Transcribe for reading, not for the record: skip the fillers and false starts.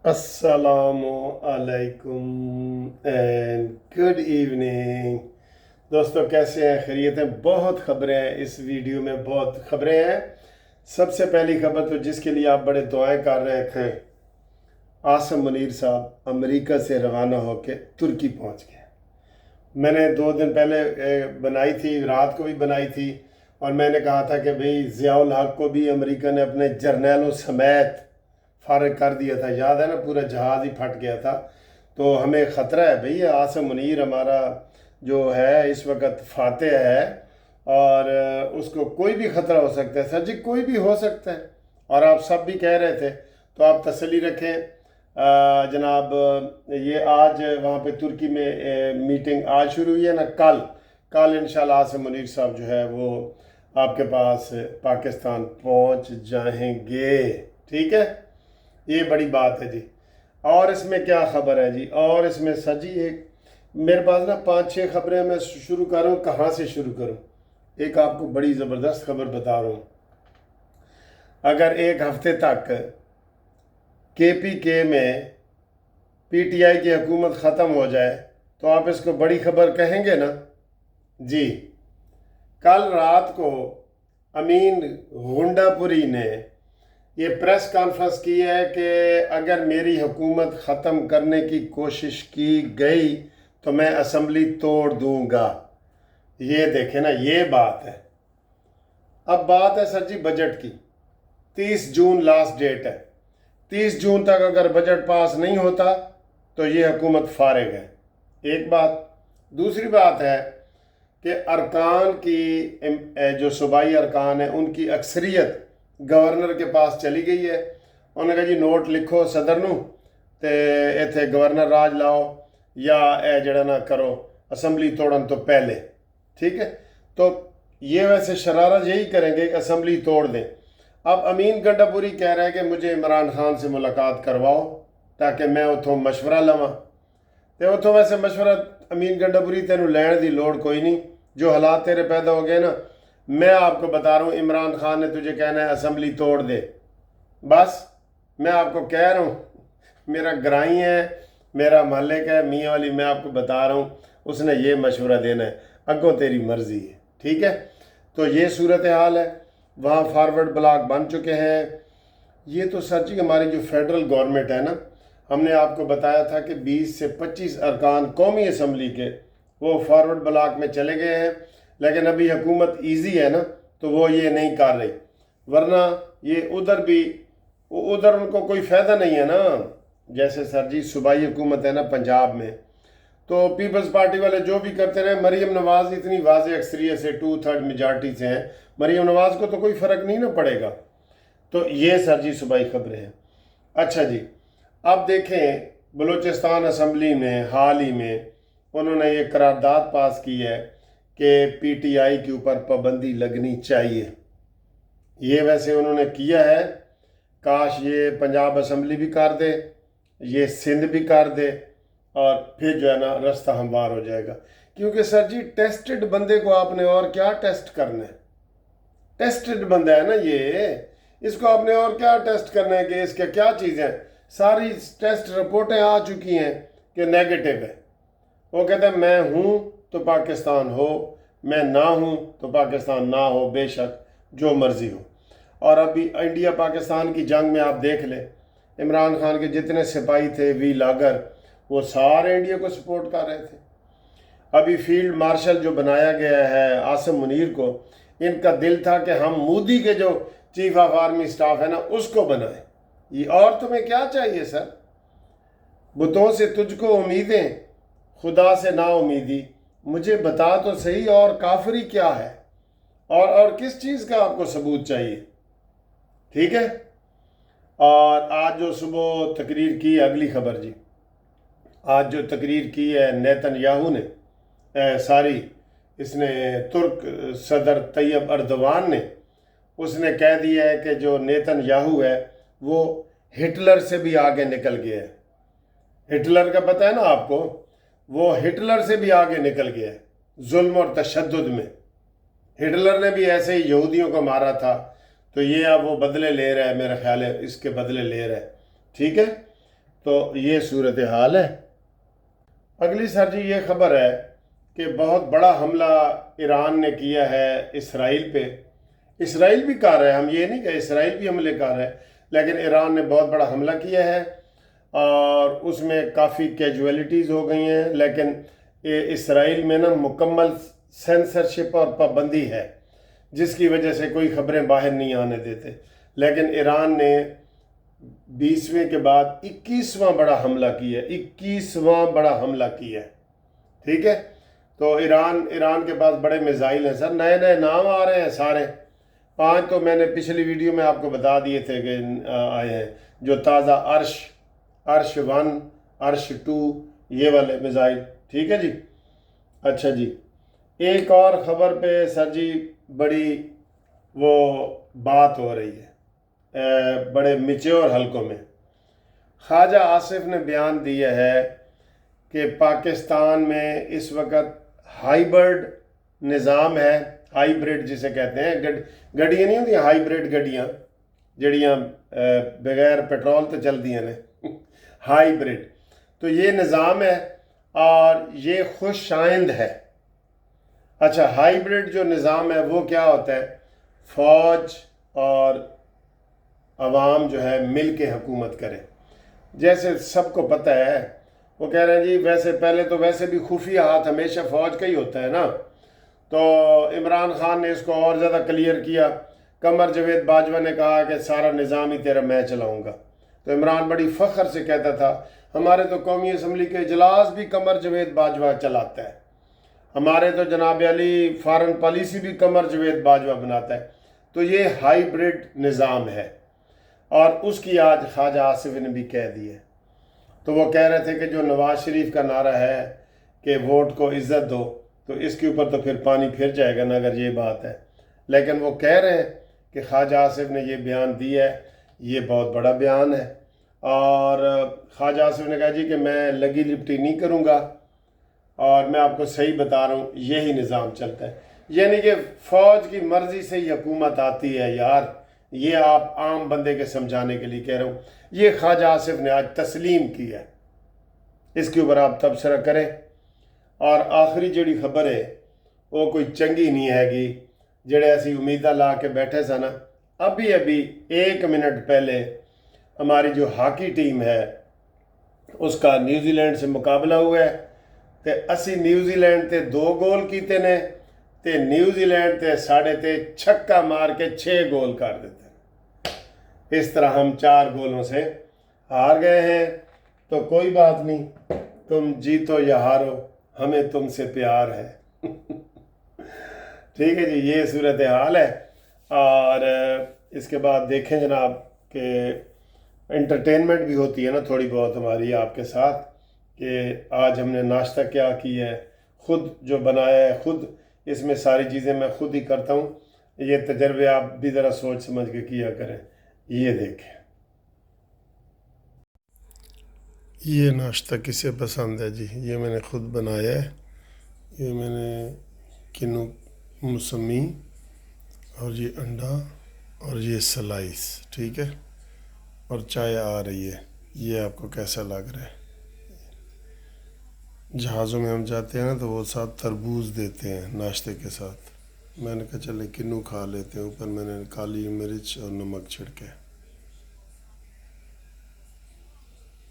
السلام علیکم and good evening دوستوں، کیسے ہیں؟ خیریت ہیں؟ بہت خبریں ہیں اس ویڈیو میں، بہت خبریں ہیں۔ سب سے پہلی خبر تو جس کے لیے آپ بڑے دعائیں کر رہے تھے، عاصم منیر صاحب امریکہ سے روانہ ہو کے ترکی پہنچ گئے۔ میں نے 2 دن پہلے بنائی تھی، رات کو بھی بنائی تھی، اور میں نے کہا تھا کہ بھئی ضیاء الحق کو بھی امریکہ نے اپنے جرنیلوں سمیت فارغ کر دیا تھا، یاد ہے نا؟ پورا جہاز ہی پھٹ گیا تھا۔ تو ہمیں خطرہ ہے بھئی، عاصم منیر ہمارا جو ہے اس وقت فاتح ہے، اور اس کو کوئی بھی خطرہ ہو سکتا ہے۔ سر جی، کوئی بھی ہو سکتا ہے، اور آپ سب بھی کہہ رہے تھے، تو آپ تسلی رکھیں۔ جناب، یہ آج وہاں پہ ترکی میں میٹنگ آج شروع ہوئی ہے نا، کل انشاءاللہ عاصم منیر صاحب جو ہے وہ آپ کے پاس پاکستان پہنچ جائیں گے، ٹھیک ہے؟ یہ بڑی بات ہے جی۔ اور اس میں کیا خبر ہے جی؟ اور اس میں سر جی ایک میرے پاس نا 5-6 خبریں، میں شروع کر رہا ہوں، کہاں سے شروع کروں؟ ایک آپ کو بڑی زبردست خبر بتا رہا ہوں۔ اگر ایک ہفتے تک کے پی کے میں پی ٹی آئی کی حکومت ختم ہو جائے تو آپ اس کو بڑی خبر کہیں گے نا؟ جی، کل رات کو امین غنڈہ پوری نے یہ پریس کانفرنس کی ہے کہ اگر میری حکومت ختم کرنے کی کوشش کی گئی تو میں اسمبلی توڑ دوں گا۔ یہ دیکھیں نا، یہ بات ہے۔ اب بات ہے سر جی بجٹ کی۔ 30 جون لاسٹ ڈیٹ ہے۔ 30 جون تک اگر بجٹ پاس نہیں ہوتا تو یہ حکومت فارغ ہے، ایک بات۔ دوسری بات ہے کہ ارکان کی جو صوبائی ارکان ہیں ان کی اکثریت گورنر کے پاس چلی گئی ہے۔ انہوں نے کہا جی نوٹ لکھو صدر نو تے ایتھے گورنر راج لاؤ، یا اے جڑا نہ کرو اسمبلی توڑن تو پہلے، ٹھیک ہے؟ تو یہ ویسے شرارت یہی کریں گے کہ اسمبلی توڑ دیں۔ اب امین گنڈا پوری کہہ رہے ہیں کہ مجھے عمران خان سے ملاقات کرواؤ تاکہ میں اتھوں مشورہ لواں۔ تے اتھوں ویسے مشورہ امین گنڈا پوری تینوں لین دی لوڑ کوئی نہیں، جو حالات تیرے پیدا ہو گئے نا، میں آپ کو بتا رہا ہوں عمران خان نے تجھے کہنا ہے اسمبلی توڑ دے، بس میں آپ کو کہہ رہا ہوں، میرا گرائی ہے، میرا مالک ہے میاں والی، میں آپ کو بتا رہا ہوں اس نے یہ مشورہ دینا ہے، اگوں تیری مرضی ہے، ٹھیک ہے؟ تو یہ صورتحال ہے۔ وہاں فارورڈ بلاک بن چکے ہیں۔ یہ تو سر جی ہماری جو فیڈرل گورنمنٹ ہے نا، ہم نے آپ کو بتایا تھا کہ 20 سے 25 ارکان قومی اسمبلی کے وہ فارورڈ بلاک میں چلے گئے ہیں، لیکن ابھی حکومت ایزی ہے نا تو وہ یہ نہیں کر رہی، ورنہ یہ ادھر ان کو کوئی فائدہ نہیں ہے نا۔ جیسے سر جی صوبائی حکومت ہے نا پنجاب میں، تو پیپلز پارٹی والے جو بھی کرتے رہے، مریم نواز اتنی واضح اکثریت سے 2/3 میجارٹی سے ہیں، مریم نواز کو تو کوئی فرق نہیں نہ پڑے گا۔ تو یہ سر جی صوبائی خبریں ہیں۔ اچھا جی، اب دیکھیں بلوچستان اسمبلی میں حال ہی میں انہوں نے یہ قرارداد پاس کی ہے کہ پی ٹی آئی کے اوپر پابندی لگنی چاہیے۔ یہ ویسے انہوں نے کیا ہے، کاش یہ پنجاب اسمبلی بھی کر دے، یہ سندھ بھی کر دے، اور پھر جو ہے نا رستہ ہموار ہو جائے گا۔ کیونکہ سر جی ٹیسٹڈ بندے کو آپ نے اور کیا ٹیسٹ کرنا ہے؟ ٹیسٹڈ بندہ ہے نا یہ، اس کو آپ نے اور کیا ٹیسٹ کرنا ہے کہ اس کے کیا چیزیں ہیں؟ ساری ٹیسٹ رپورٹیں آ چکی ہیں کہ نیگیٹو ہے۔ وہ کہتے ہیں میں ہوں تو پاکستان ہو، میں نہ ہوں تو پاکستان نہ ہو، بے شک جو مرضی ہو۔ اور ابھی انڈیا پاکستان کی جنگ میں آپ دیکھ لیں، عمران خان کے جتنے سپاہی تھے وی لاگر، وہ سارے انڈیا کو سپورٹ کر رہے تھے۔ ابھی فیلڈ مارشل جو بنایا گیا ہے عاصم منیر کو، ان کا دل تھا کہ ہم مودی کے جو چیف آف آرمی سٹاف ہے نا اس کو بنائیں۔ یہ اور تمہیں کیا چاہیے سر؟ بتوں سے تجھ کو امیدیں، خدا سے نا امیدی، مجھے بتا تو صحیح اور کافری کیا ہے، اور کس چیز کا آپ کو ثبوت چاہیے؟ ٹھیک ہے؟ اور آج جو صبح تقریر کی، اگلی خبر جی، آج جو تقریر کی ہے نیتن یاہو نے، اس نے ترک صدر طیب اردوان نے، اس نے کہہ دیا ہے کہ جو نیتن یاہو ہے وہ ہٹلر سے بھی آگے نکل گیا ہے۔ ہٹلر کا پتہ ہے نا آپ کو؟ وہ ہٹلر سے بھی آگے نکل گیا ہے ظلم اور تشدد میں۔ ہٹلر نے بھی ایسے ہی یہودیوں کو مارا تھا، تو یہ اب وہ بدلے لے رہا ہے، میرا خیال ہے اس کے بدلے لے رہا ہے، ٹھیک ہے؟ تو یہ صورتحال ہے۔ اگلی سر جی یہ خبر ہے کہ بہت بڑا حملہ ایران نے کیا ہے اسرائیل پہ۔ اسرائیل بھی کر رہا ہے، ہم یہ نہیں کہ اسرائیل بھی حملے کر رہا ہے، لیکن ایران نے بہت بڑا حملہ کیا ہے اور اس میں کافی کیجویلٹیز ہو گئی ہیں، لیکن اسرائیل میں نا مکمل سینسرشپ اور پابندی ہے، جس کی وجہ سے کوئی خبریں باہر نہیں آنے دیتے۔ لیکن ایران نے 20ویں کے بعد 21واں بڑا حملہ کیا ہے، 21واں بڑا حملہ کیا ہے، ٹھیک ہے۔ تو ایران کے پاس بڑے میزائل ہیں سر، نئے نئے نام آ رہے ہیں سارے، 5 تو میں نے پچھلی ویڈیو میں آپ کو بتا دیے تھے کہ آئے ہیں، جو تازہ عرش 1، عرش 2، یہ والے میزائل، ٹھیک ہے جی۔ اچھا جی، ایک اور خبر پہ سر جی بڑی وہ بات ہو رہی ہے بڑے میچور حلقوں میں۔ خواجہ آصف نے بیان دیا ہے کہ پاکستان میں اس وقت ہائیبرڈ نظام ہے، ہائیبرڈ جسے کہتے ہیں، گڈیاں نہیں ہوتی ہائیبرڈ گڈیاں جڑیاں بغیر پیٹرول تو چلتی ہیں ہائیبرڈ، تو یہ نظام ہے اور یہ خوش آئند ہے۔ اچھا، ہائیبرڈ جو نظام ہے وہ کیا ہوتا ہے؟ فوج اور عوام جو ہے مل کے حکومت کرے، جیسے سب کو پتہ ہے۔ وہ کہہ رہے ہیں جی ویسے پہلے تو ویسے بھی خفیہ ہاتھ ہمیشہ فوج کا ہی ہوتا ہے نا، تو عمران خان نے اس کو اور زیادہ کلیئر کیا۔ قمر جاوید باجوہ نے کہا کہ سارا نظام ہی تیرا میں چلاؤں گا، تو عمران بڑی فخر سے کہتا تھا ہمارے تو قومی اسمبلی کے اجلاس بھی قمر جاوید باجوہ چلاتا ہے، ہمارے تو جناب علی فارن پالیسی بھی قمر جاوید باجوہ بناتا ہے۔ تو یہ ہائیبرڈ نظام ہے، اور اس کی آج خواجہ آصف نے بھی کہہ دی ہے۔ تو وہ کہہ رہے تھے کہ جو نواز شریف کا نعرہ ہے کہ ووٹ کو عزت دو، تو اس کے اوپر تو پھر پانی پھر جائے گا نا اگر یہ بات ہے۔ لیکن وہ کہہ رہے ہیں کہ خواجہ آصف نے یہ بیان دیا ہے، یہ بہت بڑا بیان ہے، اور خواجہ آصف نے کہا جی کہ میں لگی لپٹی نہیں کروں گا، اور میں آپ کو صحیح بتا رہا ہوں یہی نظام چلتا ہے، یعنی کہ فوج کی مرضی سے ہی حکومت آتی ہے یار۔ یہ آپ عام بندے کے سمجھانے کے لیے کہہ رہا ہوں، یہ خواجہ آصف نے آج تسلیم کیا ہے، اس کے اوپر آپ تبصرہ کریں۔ اور آخری جڑی خبر ہے وہ کوئی چنگی نہیں ہے گی، جڑے ایسی امیدہ لا کے بیٹھے سا نا، ابھی 1 منٹ پہلے ہماری جو ہاکی ٹیم ہے اس کا نیوزی لینڈ سے مقابلہ ہوا ہے، تے اسی نیوزی لینڈ تے 2 گول کیتے نے، تے نیوزی لینڈ تے ساڑھے تے چھکا مار کے 6 گول کر دیتے ہیں۔ اس طرح ہم 4 گولوں سے ہار گئے ہیں، تو کوئی بات نہیں، تم جیتو یا ہارو، ہمیں تم سے پیار ہے۔ ٹھیک ہے جی، یہ صورتحال ہے۔ اور اس کے بعد دیکھیں جناب کہ انٹرٹینمنٹ بھی ہوتی ہے نا تھوڑی بہت ہماری آپ کے ساتھ، کہ آج ہم نے ناشتہ کیا کیا ہے، خود جو بنایا ہے، خود اس میں ساری چیزیں میں خود ہی کرتا ہوں۔ یہ تجربے آپ بھی ذرا سوچ سمجھ کے کیا کریں۔ یہ دیکھیں، یہ ناشتہ کسے پسند ہے جی؟ یہ میں نے خود بنایا ہے، یہ میں نے کنو موسمی، اور یہ انڈا، اور یہ سلائس، ٹھیک ہے، اور چائے آ رہی ہے۔ یہ آپ کو کیسا لگ رہا ہے؟ جہازوں میں ہم جاتے ہیں نا تو وہ ساتھ تربوز دیتے ہیں ناشتے کے ساتھ، میں نے کہا چلے کنو کھا لیتے ہیں، اوپر میں نے کالی مرچ اور نمک چھڑکے۔